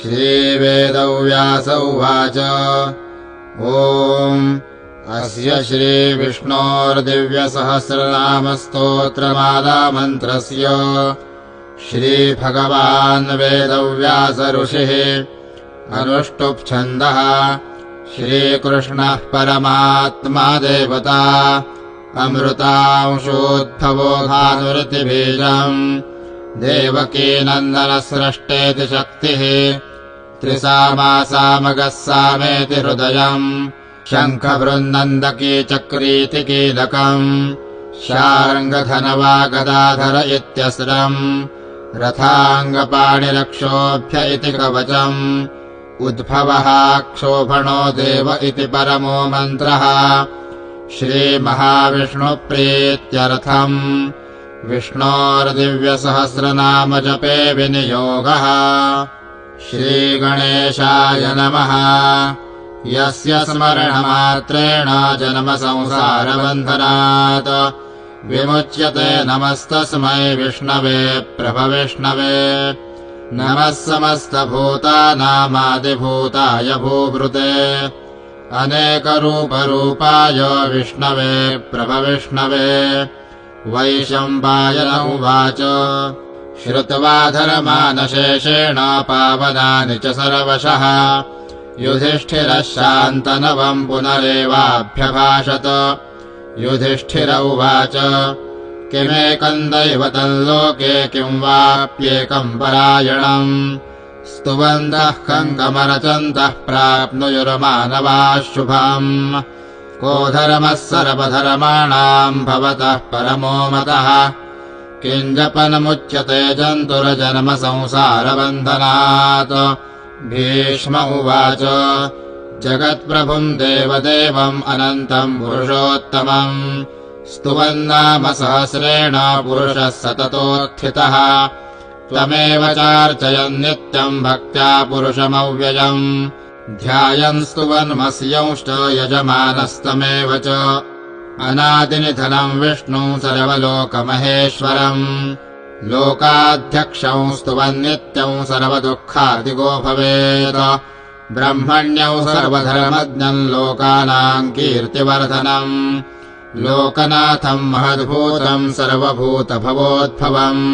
श्रीवेदव्यास उवाच ॐ अस्य श्रीविष्णोर्दिव्यसहस्रनामस्तोत्रमालामन्त्रस्य श्रीभगवान् वेदव्यास ऋषिः अनुष्टुप् छन्दः श्रीकृष्णः परमात्मा देवता अमृतांशोद्भवो भानुरितिबीजम् देवकीनन्दनस्रष्टेति शक्तिः त्रिसामासामगः सामेति हृदयम् शङ्खवृन्नन्दकी चक्रीति कीलकम् शार्ङ्गधनवा गदाधर इत्यस्रम् रथाङ्गपाणिरक्षोभ्य इति कवचम् उद्भवः क्षोभणो देव इति परमो मन्त्रः श्रीमहाविष्णुप्रीत्यर्थम् विष्णोर्दिव्यसहस्रनामजपे विनियोगः। श्रीगणेशाय नमः। यस्य स्मरणमात्रेण जन्मसंसारबन्धनात् विमुच्यते नमस्तस्मै विष्णवे प्रभविष्णवे। नमः समस्तभूतानामादिभूताय भूभृते अनेकरूपरूपाय विष्णवे प्रभविष्णवे। वैशम्पायन उवाच श्रुत्वा धर्मानशेषेण पावनानि च सर्वशः युधिष्ठिरः शान्तनवम् पुनरेवाभ्यभाषत। युधिष्ठिर उवाच किमेकम् दैवतम् लोके किम् वाप्येकम् परायणम् स्तुवन्तः कङ्कमरचन्तः प्राप्नुयुर्मानवाः शुभम्। को धर्मः सर्वधर्माणाम् भवतः परमो मतः किञ्जपनमुच्यते जन्तुर्जन्म संसारबन्धनात्। भीष्म उवाच जगत्प्रभुम् देवदेवम् अनन्तम् पुरुषोत्तमम् स्तुवन्नाम सहस्रेण पुरुषः सततोत्थितः। त्वमेव चार्चयन् नित्यम् भक्त्या पुरुषमव्ययम् ध्यायन् स्तुवन्मस्यंश्च यजमानस्तमेव च। अनादिनिधनम् विष्णुम् सर्वलोकमहेश्वरम् लोकाध्यक्षम् स्तुवन्नित्यम् सर्वदुःखादिगो भवेत्। ब्रह्मण्यम् सर्वधर्मज्ञम् लोकानाम् कीर्तिवर्धनम् लोकनाथम् महद्भूतम् सर्वभूतभवोद्भवम्।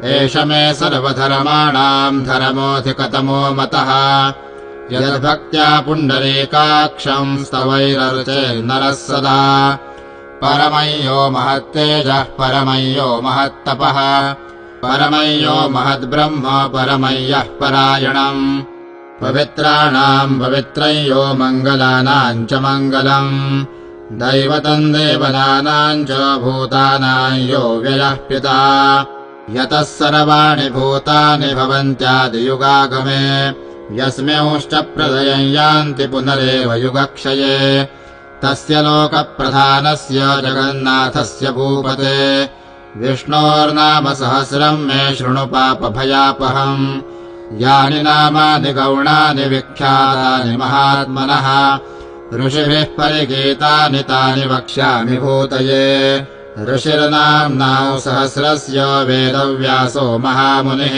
एष मे सर्वधर्माणाम् धर्मोऽधिकतमो मतः यद्भक्त्या पुण्डरीकाक्षम् स्तवैरर्चेन्नरः सदा। परमय्यो महत्तेजः परमय्यो महत्तपः परमय्यो महद्ब्रह्म परमय्यः परायणम्। पवित्राणाम् पवित्रय्यो मङ्गलानाम् च मङ्गलम् दैवतम् देवतानाम् च भूतानाम् यो व्ययः पिता। यतः सर्वाणि भूतानि भवन्त्यादियुगागमे यस्मिंश्च प्रलयम् यान्ति पुनरेव युगक्षये तस्य लोकप्रधानस्य जगन्नाथस्य भूपते विष्णोर्नाम सहस्रम् मे शृणु पापभयापहम्। यानि नामानि गौणानि विख्यातानि महात्मनः ऋषिभिः परिगीतानि तानि वक्ष्यामि भूतये। ऋषिर्नाम्नां सहस्रस्य वेदव्यासो महामुनिः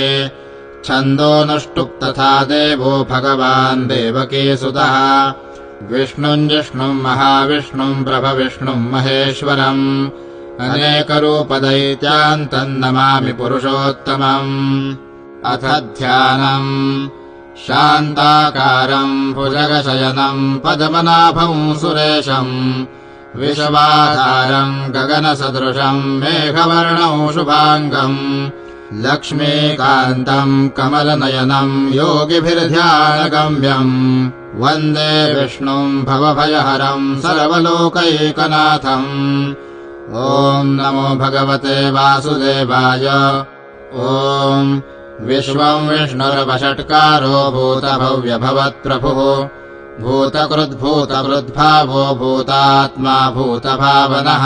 छन्दोऽनुष्टुप् तथा देवो भगवान् देवकीसुतः। विष्णुम् जिष्णुम् महाविष्णुम् प्रभविष्णुम् महेश्वरम् अनेकरूपदैत्यान्तम् नमामि पुरुषोत्तमम्। अथ ध्यानम् शान्ताकारम् भुजगशयनम् पद्मनाभम् सुरेशम् विश्वाधारम् गगनसदृशम् मेघवर्णौ शुभाङ्गम् लक्ष्मीकान्तम् कमलनयनम् योगिभिर्ध्यानगम्यम् वन्दे विष्णुम् भवभयहरम् सर्वलोकैकनाथम्। ॐ नमो भगवते वासुदेवाय। ॐ विश्वम् विष्णुर्वषट्कारो भूतभव्यभवत्प्रभुः भूतकृद्भूतवृद्भावो भूतात्मा भूतभावनः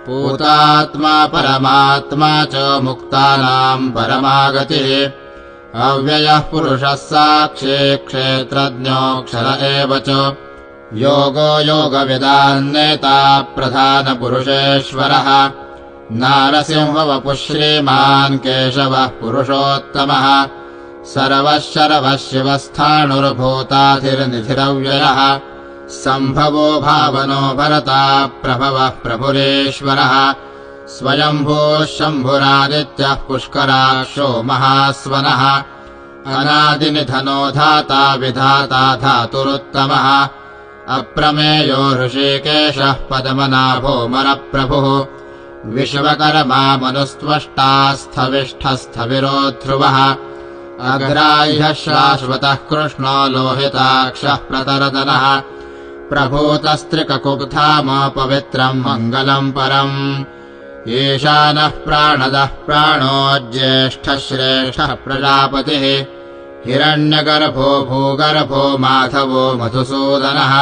भूतात्मा परमात्मा च मुक्तानाम् परमागतिः। अव्ययः पुरुषः साक्षी क्षेत्रज्ञोऽक्षर एव च योगो योगविदान्नेता प्रधानपुरुषेश्वरः नारसिंहवपुः श्रीमान् केशवः पुरुषोत्तमः सर्वः शरवः शिवस्थाणुर्भूताधिर्निधिरव्ययः सम्भवो भावनो भरता प्रभवः प्रभुरेश्वरः स्वयम्भूः शम्भुरादित्यः पुष्कराक्षो महास्वनः अनादिनिधनो धाता विधाता धातुरुत्तमः अप्रमेयो ऋषिकेशः पद्मनाभो मरप्रभुः विश्वकर्मा मनुस्त्वष्टास्थविष्ठस्थविरो ध्रुवः अग्राह्यः शाश्वतः कृष्णो लोहिताक्षः प्रतरदनः प्रभूतस्त्रिककुब्धाम पवित्रम् मङ्गलम् परम् ईशानः प्राणदः प्राणो ज्येष्ठः श्रेष्ठः प्रजापतिः हिरण्यगर्भो भूगर्भो माधवो मधुसूदनः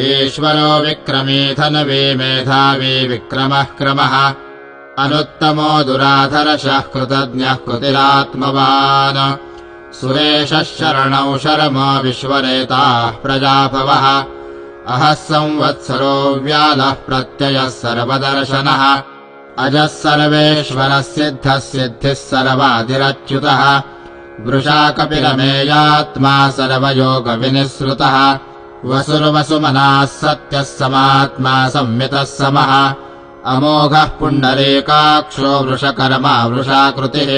ईश्वरो विक्रमी धनवी मेधावी विक्रमः क्रमः अनुत्तमो दुराधरशः कृतज्ञः कृतिरात्मवान् सुरेशः शरणौ शर्मो विश्वरेताः प्रजाभवः अहः संवत्सरो व्यालः प्रत्ययः सर्वदर्शनः अजः सर्वेश्वरः सिद्धः सिद्धिः सर्वादिरच्युतः वृषा कपिलमेयात्मा सर्वयोगविनिःसृतः वसुर्वसुमनाः सत्यः समात्मा संमितः समः अमोघः पुण्डरीकाक्षो वृषकर्मा वृषाकृतिः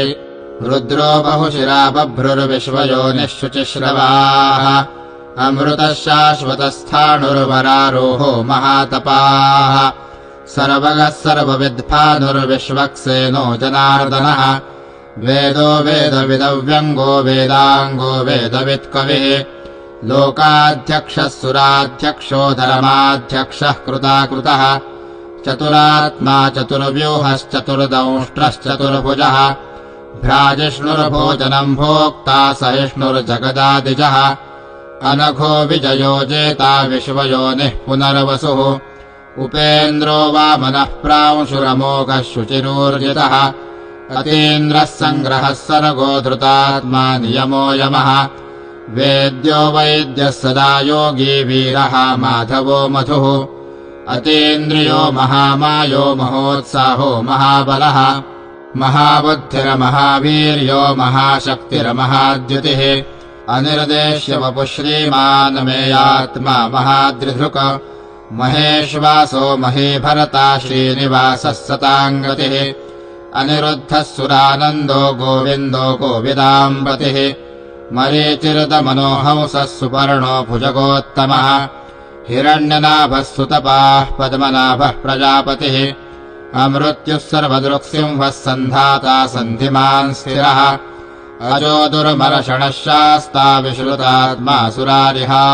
रुद्रो बहुशिरा बभ्रुर्विश्वयोनिः शुचिश्रवाः अमृतः शाश्वतस्थाणुर्वरारोहो महातपाः सर्वगः सर्वविद्भानुर्विश्वक्सेनो जनार्दनः वेदो वेदविदव्यङ्गो वेदाङ्गो वेदवित्कविः लोकाध्यक्षः सुराध्यक्षो धर्माध्यक्षः कृताकृतः चतुरात्मा चतुर्व्यूहश्चतुर्दंष्ट्रश्चतुर्भुजः भ्राजिष्णुर्भोजनम् भोक्ता सहिष्णुर्जगदादिजः अनघो विजयो जेता विश्वयोनिः पुनर्वसुः उपेन्द्रो वामनः प्रांशुरमोघः शुचिरूर्जितः अतीन्द्रः सङ्ग्रहः सर्गो धृतात्मा नियमो यमः वेद्यो वैद्यः सदा योगी वीरः माधवो मधुः अतीन्द्रियो महामायो महोत्साहो महाबलः महाबुद्धिर्महावीर्यो महाशक्तिर्महाद्युतिः अनिर्देश्य वपुः श्रीमान् मेयात्मा महाद्रिधृक् महेश्वासो महीभरता श्रीनिवासः सताङ्गतिः अनिरुद्धः सुरानन्दो गोविन्दो गोविदाम्बतिः मरीचिर्दमनोहंसः सुपर्णो भुजगोत्तमः हिरण्यनाभः सुतपाः पद्मनाभः प्रजापतिः अमृत्युः सर्वदृक्सिंहः सन्धाता सन्धिमान् स्थिरः अजो दुर्मर्षणः शास्ता विश्रुतात्मा सुरारिहा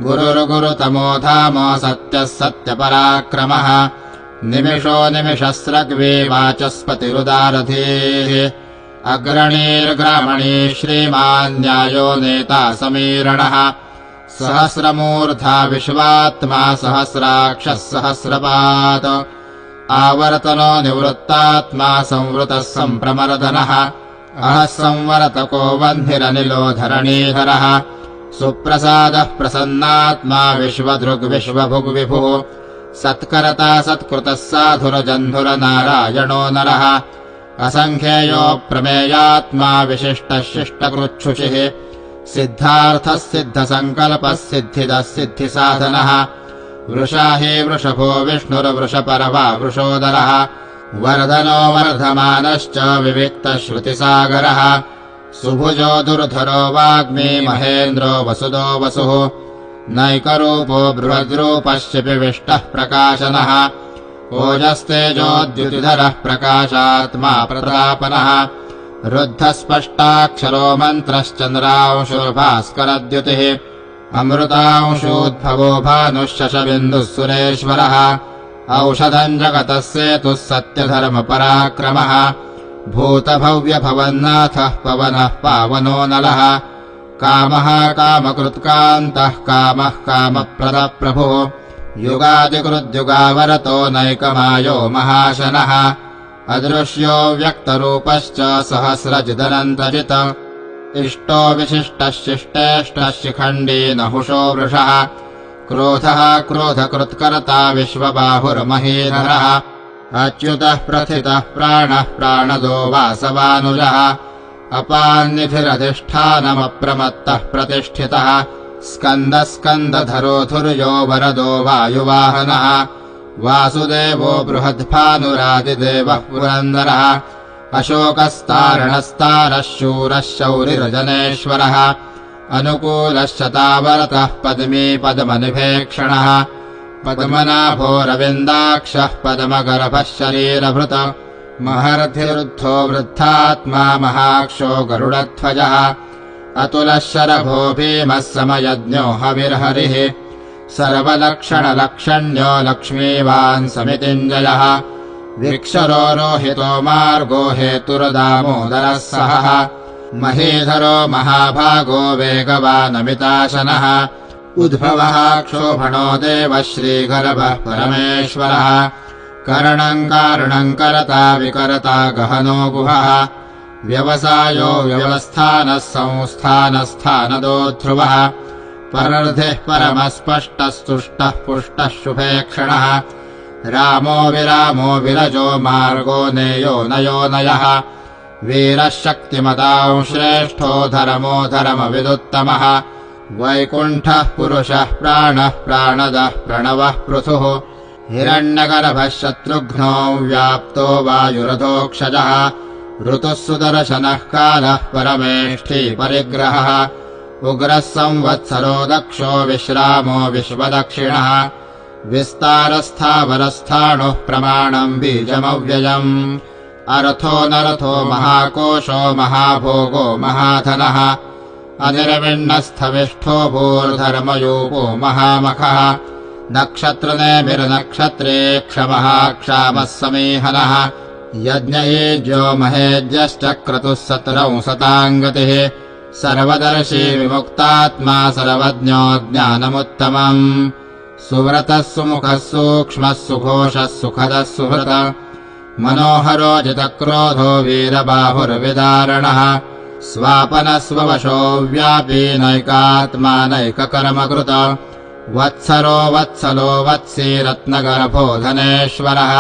गुरुर्गुरुतमो धाम सत्यः सत्यपराक्रमः निमिषो निमिषस्रग्वी वाचस्पतिरुदारधीः अग्रणीर्ग्रामणी श्रीमान् न्यायो नेता समीरणः सहस्रमूर्धा विश्वात्मा सहस्राक्षः सहस्रपात् आवर्तनो निवृत्तात्मा संवृतः सम्प्रमर्दनः अहः संवरतको वह्निरनिलो धरणीधरः सुप्रसादः प्रसन्नात्मा विश्वधृग्विश्वभुग्विभुः सत्कर्ता सत्कृतः साधुरजन्धुरनारायणो नरः असङ्ख्येयो प्रमेयात्मा विशिष्टः शिष्टकृच्छुषिः सिद्धार्थः सिद्धसङ्कल्पः सिद्धिदः सिद्धिसाधनः वृषा हि वृषभो विष्णुर्वृषपर्वा वृषोदरः वर्धनो वर्धमानश्च विविक्तः श्रुतिसागरः सुभुजो दुर्धरो वाग्मी महेन्द्रो वसुदो वसुः नैकरूपो बृहद्रूपः शिपिविष्टः प्रकाशनः ओजस्तेजोद्युतिधरः प्रकाशात्मा प्रतापनः रुद्धस्पष्टाक्षरो मन्त्रश्चन्द्रांशुर्भास्करद्युतिः अमृतांशोद्भवो भानुः शशबिन्दुः सुरेश्वरः औषधम् जगतः सेतुः सत्यधर्मपराक्रमः भूतभव्यभवन्नाथः पवनः पावनो नलः कामः कामकृत्कान्तः कामः कामप्रदप्रभुः युगादिकृद्युगावरतो नैकमायो महाशनः अदृश्यो व्यक्तरूपश्च सहस्रजिदनन्तजित इष्टो विशिष्टः शिष्टेष्टः शिखण्डी नहुषो वृषः क्रोधः क्रोधकृत्कर्ता विश्वबाहुर्महीधरः अच्युतः प्रथितः प्राणः प्राणदो वासवानुजः अपान्निधिरधिष्ठानमप्रमत्तः प्रतिष्ठितः स्कन्दस्कन्दधरोऽधुर्यो वरदो वायुवाहनः वासुदेवो बृहद्भानुरादिदेवः पुरन्दरः अशोकस्तारणस्तारः शूरः शौरिरजनेश्वरः अनुकूलश्चतावरतः पद्मीपद्मनिभेक्षणः पद्मनाभोरविन्दाक्षः पद्मगर्भः शरीरभृत महर्धिरुद्धो वृद्धात्मा महाक्षो गरुडध्वजः अतुलः शरभो भीमः समयज्ञो हविर्हरिः सर्वलक्षणलक्षण्यो लक्ष्मीवान् समितिञ्जयः विक्षरोहितो मार्गो हेतुर्दामोदरः सहः महीधरो महाभागो वेगवानमिताशनः उद्भवः क्षोभणो देवः श्रीगर्भः परमेश्वरः करणम् कारणम् करता विकरता गहनो गुहः व्यवसायो व्यवस्थानः संस्थानस्थानदो ध्रुवः परर्धिः परमस्पष्टस्तुष्टः पुष्टः शुभेक्षणः रामो विरामो विरजो मार्गो नेयो नयो नयः वीरः शक्तिमतां श्रेष्ठो धर्मो धर्मविदुत्तमः वैकुण्ठः पुरुषः प्राणः प्राणदः प्रणवः पृथुः हिरण्यगर्भः शत्रुघ्नो व्याप्तो वायुरथोक्षजः ऋतुः सुदर्शनः कालः परमेष्ठी परिग्रहः उग्रः संवत्सरो दक्षो विश्रामो विश्वदक्षिणः विस्तारस्थावरस्थाणुः प्रमाणम् बीजमव्ययम् अर्थो नरथो महाकोशो महाभोगो महाधनः अनिर्विण्णस्थविष्ठो भूर्धर्मयूपो महामखः नक्षत्रनेमिर्नक्षत्रे क्षमः क्षामः समीहनः यज्ञयेज्यो महेज्यश्च क्रतुः सतरंसताङ्गतिः सर्वदर्शी विमुक्तात्मा सर्वज्ञो ज्ञानमुत्तमम् सुव्रतः सुमुखः सूक्ष्मः सुघोषः सुखदः सुहृत मनोहरो जितक्रोधो वीरबाहुर्विदारणः स्वापनः स्ववशो व्यापी नैकात्मा नैककर्मकृत वत्सरो वत्सलो वत्सी रत्नगर्भो धनेश्वरः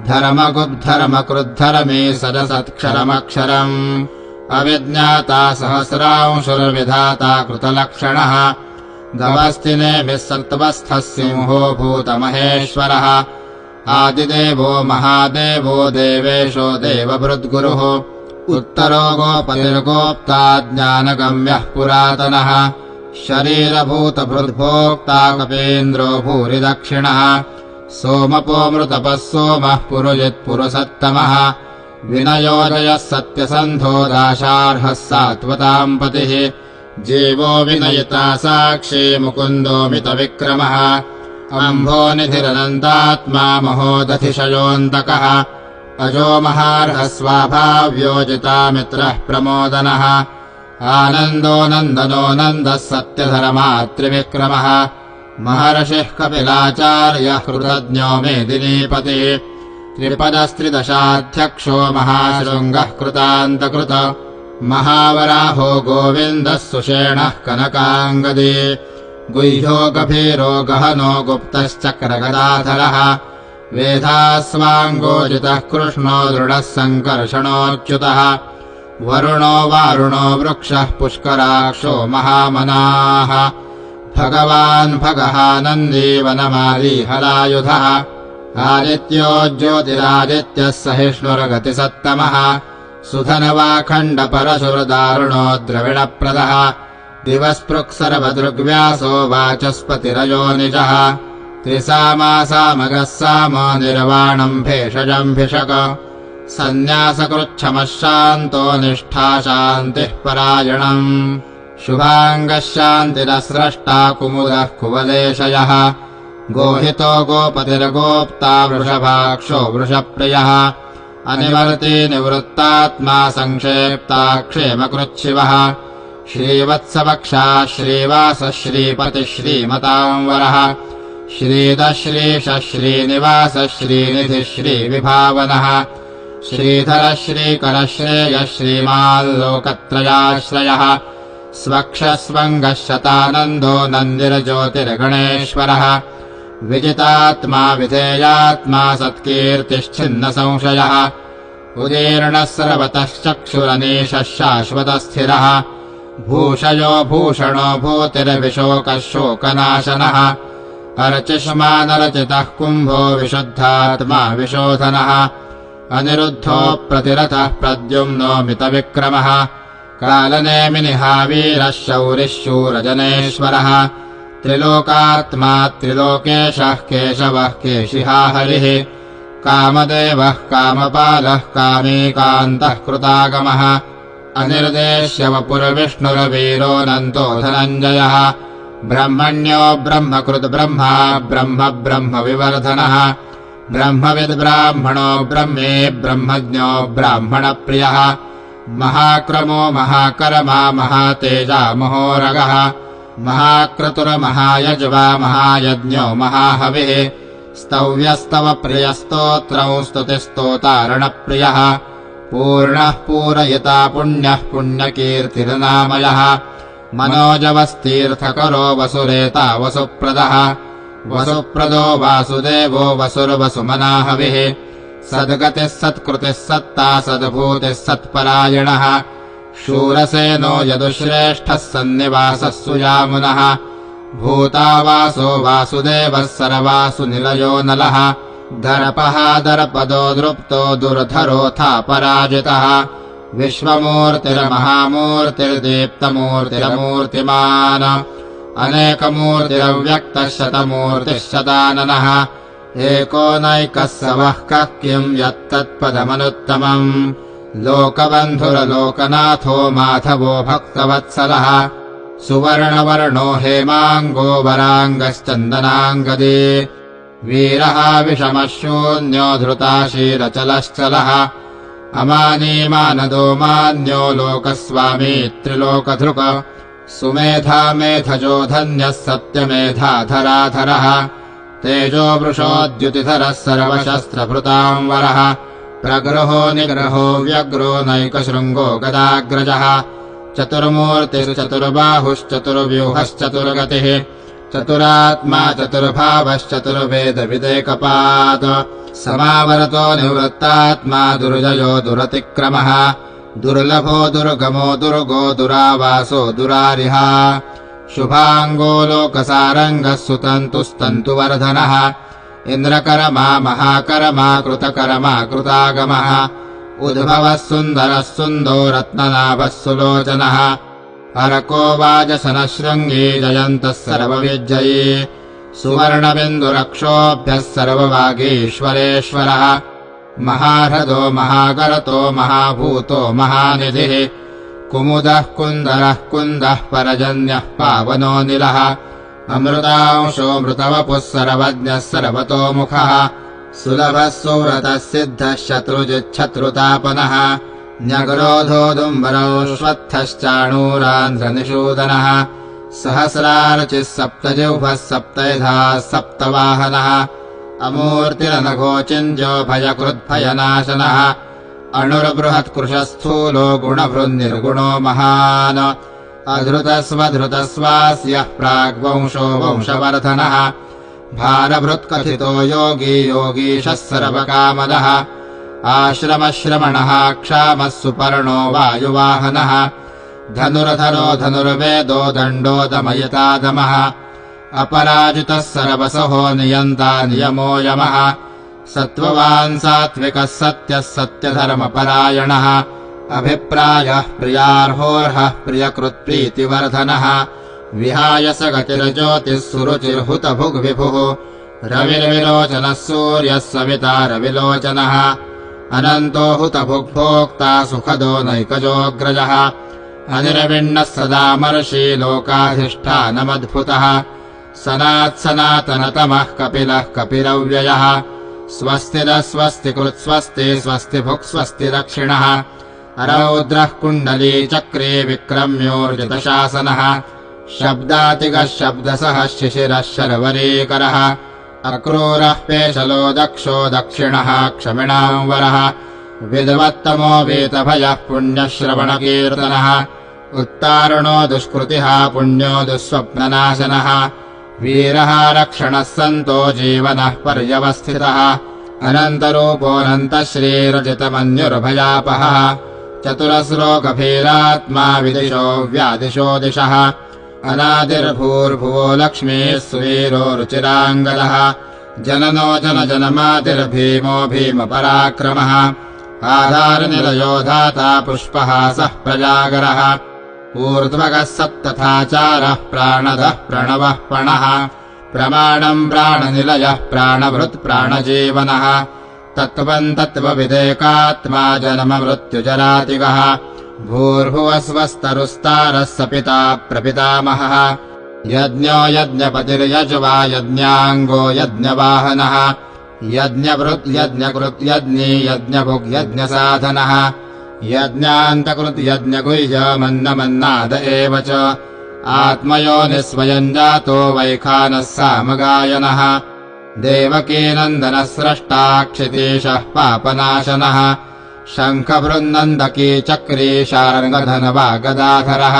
धर्मगुब्धर्मकृद्धर्मी सदसत्क्षरमक्षरम् अविज्ञाता सहस्रांशुर्विधाता कृतलक्षणः गवस्तिनेमिः सत्त्वस्थः सिंहो भूतमहेश्वरः आदिदेवो महादेवो देवेशो देवभृद्गुरुः उत्तरो गोपतिर्गोप्ता ज्ञानगम्यः पुरातनः शरीरभूतभृद्भोक्ता कपीन्द्रो भूरि दक्षिणः सोमपोमृतपः सोमः पुरुजित्पुरुषत्तमः विनयोदयः सत्यसन्धो दाशार्हः सात्वताम् पतिः जीवो विनयिता साक्षी मुकुन्दो मितविक्रमः अम्भोनिधिरनन्तात्मा महोदधिशयोऽन्तकः अजो महार्हः स्वाभाव्योजिता मित्रः प्रमोदनः आनन्दो नन्दनो नन्दः सत्यधर्मात्रिविक्रमः महर्षिः कपिलाचार्यः कृतज्ञो मेदिनीपतिः त्रिपदस्त्रिदशाध्यक्षो महाशृङ्गः कृतान्तकृत महावराहो गोविन्दः सुषेणः कनकाङ्गदी गुह्यो गभीरो गहनो गुप्तश्चक्रगदाधरः वेधास्वाङ्गोजितः कृष्णो दृढः सङ्कर्षणोच्युतः वरुणो वारुणो वृक्षः पुष्कराक्षो महामनाः भगवान् भगः नन्दी वनमाली हलायुधः आदित्यो ज्योतिरादित्यः सहिष्णुर्गतिसत्तमः सुधनवाखण्डपरशुर्दारुणो द्रविणप्रदः दिवस्पृक्सर्वदृग्व्यासो वाचस्पतिरयो निजः त्रिसामासामगः सामो निर्वाणम् भेषजम् भिषक सन्न्यासकृच्छमः शान्तो निष्ठा शान्तिः परायणम् शुभाङ्गः शान्तिरस्रष्टा कुमुदः कुवलेशयः गोहितो गोपतिर्गोप्ता वृषभाक्षो वृषप्रियः अनिवर्ती निवृत्तात्मा संक्षेप्ता क्षेमकृच्छिवः श्रीवत्सवक्षा श्रीवासः श्रीपतिः श्रीमतांवरः श्रीदश्रीशः श्रीनिवासः श्रीनिधिः श्रीविभावनः श्रीधरः श्रीकरः श्रेयः श्रीमाल्लोकत्रयाश्रयः स्वक्षस्वङ्गः शतानन्दो नन्दिर्ज्योतिर्गणेश्वरः विजितात्मा विधेयात्मा सत्कीर्तिश्छिन्नसंशयः उदीर्णः सर्वतः चक्षुरनीशः शाश्वतस्थिरः भूषयो भूषणो भूतिर्विशोकः शोकनाशनः अर्चिष्मानरचितः कुम्भो विशुद्धात्मा विशोधनः अनिरुद्धो प्रतिरथः प्रद्युम्नो मितविक्रमः कालनेमिनिहावीरः शौरिः शूरजनेश्वरः त्रिलोकात्मा त्रिलोकेशः केशवः केशिहा हरिः कामदेवः कामपालः कामीकान्तः कृतागमः अनिर्देश्यवपुर्विष्णुर्वीरोऽनन्तो धनञ्जयः ब्रह्मण्यो ब्रह्मकृत् ब्रह्मा ब्रह्म ब्रह्मविवर्धनः ब्रह्मविद्ब्राह्मणो ब्रह्मे ब्रह्मज्ञो ब्राह्मणप्रियः महाक्रमो महाकर्मा महातेजा महोरगः महाक्रतुर्महायज्वा महायज्ञो महाहविः स्तव्यस्तव प्रियस्तोत्रौ स्तुतिस्तोतारणप्रियः पूर्णः पूरयिता पुण्यः पुण्यकीर्तिर्नामयः मनोजवस्तीर्थकरो वसुरेता वसुप्रदः वसुप्रदो वासुदेवो वसुर्वसुमनाहविः सद्गतिः सत्कृतिः सत्ता सद्भूतिः सत्परायणः शूरसेनो यदुश्रेष्ठः सन्निवासः सुयामुनः भूतावासो वासुदेवः सर्वासु निलयो नलः दर्पः दर्पदो दृप्तो दुर्धरोऽथापराजितः विश्वमूर्तिर्महामूर्तिर्दीप्तमूर्तिरमूर्तिमान् अनेकमूर्तिरव्यक्तः शतमूर्तिः शताननः एको नैकः स वः कः किम् यत्तत्पदमनुत्तमम् लोकबन्धुरलोकनाथो माधवो भक्तवत्सलः सुवर्णवर्णो हेमाङ्गो वराङ्गश्चन्दनाङ्गदी वीरः विषमः शून्यो धृताशीरचलश्चलः अमानीमानदो मान्यो लोकस्वामी त्रिलोकधृक सुमेधा मेधजो धन्यः सत्यमेधाधराधरः तेजो वृषोद्युतिधरः सर्वशस्त्रभृताम्बरः प्रगृहो निग्रहो व्यग्रो नैकशृङ्गो गदाग्रजः चतुर्मूर्तिश्चतुर्बाहुश्चतुर्व्यूहश्चतुर्गतिः चतुरात्मा चतुर्भावश्चतुर्वेदविदेकपात् समावरतो निवृत्तात्मा दुर्जयो दुरतिक्रमः दुर्लभो दुर्गमो दुर्गो दुरावासो दुरारिः शुभाङ्गो लोकसारङ्गः सुतन्तुस्तन्तुवर्धनः इन्द्रकर्मा महाकर्मा कृतकर्मा कृतागमः उद्भवः सुन्दरः सुन्दो रत्ननाभः सुलोचनः अर्को वाजसनः शृङ्गी जयन्तः सर्वविजयी सुवर्णबिन्दुरक्षोभ्यः सर्ववागीश्वरेश्वरः महाह्रदो महागरतो महाभूतो महानिधिः कुमुदः कुन्दरः कुन्दः परजन्यः पावनोऽनिलः अमृतांशो मृतवपुः सर्वज्ञः सर्वतोमुखः सुलभः सुव्रतः सिद्धः शत्रुजिच्छत्रुतापनः न्यग्रोधोदुम्बरोऽश्वत्थश्चाणूरान्ध्रनिषूदनः सहस्रार्चिः सप्तजिह्वः सप्तैधाः सप्तवाहनः अमूर्तिरनघोचिञ्जो भयकृद्भयनाशनः अणुर्बृहत्कृशस्थूलो गुणभृन्निर्गुणो महान् अधृतस्वधृतस्वास्यः प्राग्वंशो वंशवर्धनः भारभृत्कथितो योगी योगीशः सर्वकामदः आश्रमश्रमणः क्षामः सुपर्णो वायुवाहनः धनुर्धरो धनुर्वेदो दण्डो दमयितादमः अपराजितः सर्वसहो नियन्ता नियमो यमः सत्त्ववान् सात्विकः सत्यः सत्यधर्मपरायणः अभिप्रायः प्रियार्होर्हः प्रियकृत्प्रीतिवर्धनः विहाय स गतिर्ज्योतिः सुरुचिर्हुतभुग्विभुः रविर्विलोचनः सूर्यः सविता रविलोचनः अनन्तो हुतभुग्भोक्ता सुखदो नैकजोऽग्रजः अनिर्विण्णः सदामर्षि लोकाधिष्ठानमद्भुतः सनात्सनातनतमः कपिलः कपिलव्ययः स्वस्तिरः स्वस्तिकृत् स्वस्ति स्वस्तिभुक् स्वस्तिदक्षिणः रौद्रः कुण्डली चक्रे विक्रम्योर्जितशासनः शब्दातिगः शब्दसः शिशिरः शर्वरीकरः अक्रूरः पेशलो दक्षो दक्षिणः क्षमिणाम्बरः विद्वत्तमो वीतभयः पुण्यश्रवणकीर्तनः उत्तारणो दुष्कृतिः पुण्यो दुःस्वप्ननाशनः वीरः रक्षणः सन्तो जीवनः पर्यवस्थितः अनन्तरूपोऽनन्तश्रीरजितमन्युर्भयापः चतुरस्रो गभीरात्मा विदिशो व्यादिशो दिशः अनादिर्भूर्भुवो लक्ष्मीः सुवीरो रुचिराङ्गलः जननो जनजनमादिर्भीमो भीमपराक्रमः आधारनिलयो धाता पुष्पहासः प्रजागरः ऊर्ध्वगः सप्तथाचारः प्राणदः प्रणवः पणः प्रमाणम् प्राणनिलयः प्राणभृत् प्राणजीवनः तत्त्वम् तत्त्वविदेकात्मा जन्ममृत्युजरातिगः भूर्भुवस्वस्तरुस्तारः सपिता प्रपितामहः यज्ञो यज्ञपतिर्यज्वा यज्ञाङ्गो यज्ञवाहनः यज्ञभृत् यज्ञकृत् यज्ञी यज्ञभुग् यज्ञसाधनः यज्ञान्तकृत् यज्ञगुह्यमन्नमन्नाद एव च आत्मयोनिस्वयम् जातो वैखानः सामगायनः देवकीनन्दनः स्रष्टा क्षितीशः पापनाशनः शङ्खभृन्नन्दकी चक्री शार्ङ्गधनवागदाधरः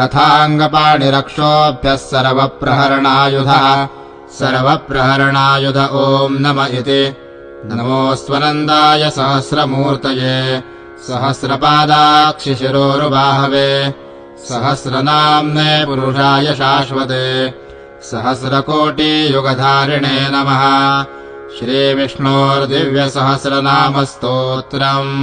रथाङ्गपाणिरक्षोभ्यः सर्वप्रहरणायुधः सर्वप्रहरणायुध ॐ नम इति नमोऽस्त्वनन्दाय सहस्रमूर्तये सहस्रपादाक्षिशिरोरुबाहवे सहस्रनाम्ने पुरुषाय शाश्वते सहस्रकोटियुगधारिणे नमः श्रीविष्णोर्दिव्यसहस्रनामस्तोत्रम्।